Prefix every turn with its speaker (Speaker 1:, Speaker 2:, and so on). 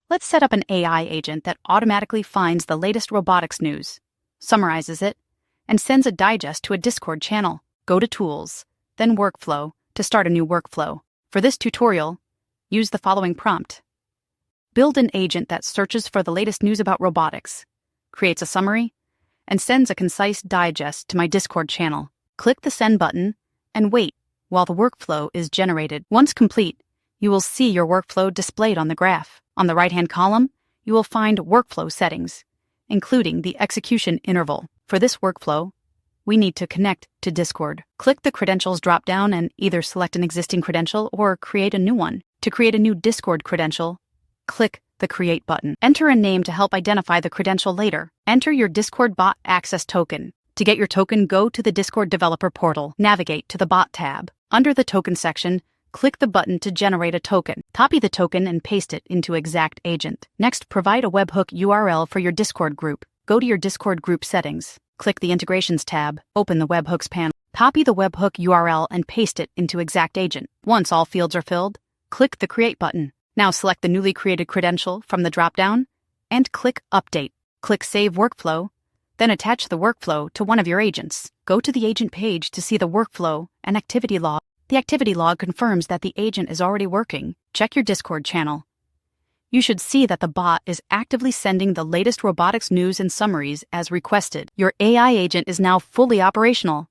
Speaker 1: Let's set up an AI agent that automatically finds the latest robotics news, summarizes it, and sends a digest to a Discord channel. Go to Tools, then Workflow to start a new workflow. For this tutorial, use the following prompt. Build an agent that searches for the latest news about robotics, creates a summary, and sends a concise digest to my Discord channel. Click the Send button and wait while the workflow is generated. Once complete, you will see your workflow displayed on the graph. On the right-hand column, you will find workflow settings, including the execution interval. For this workflow, we need to connect to Discord. Click the Credentials drop-down and either select an existing credential or create a new one. To create a new Discord credential, click the Create button. Enter a name to help identify the credential later. Enter your Discord bot access token. To get your token, go to the Discord developer portal. Navigate to the Bot tab. Under the Token section, click the button to generate a token. Copy the token and paste it into Exact Agent. Next, provide a webhook URL for your Discord group. Go to your Discord group settings. Click the Integrations tab. Open the webhooks panel. Copy the webhook URL and paste it into Exact Agent. Once all fields are filled, click the Create button. Now select the newly created credential from the drop-down and click Update. Click Save Workflow, then attach the workflow to one of your agents. Go to the agent page to see the workflow and activity log. The activity log confirms that the agent is already working. Check your Discord channel. You should see that the bot is actively sending the latest robotics news and summaries as requested. Your AI agent is now fully operational.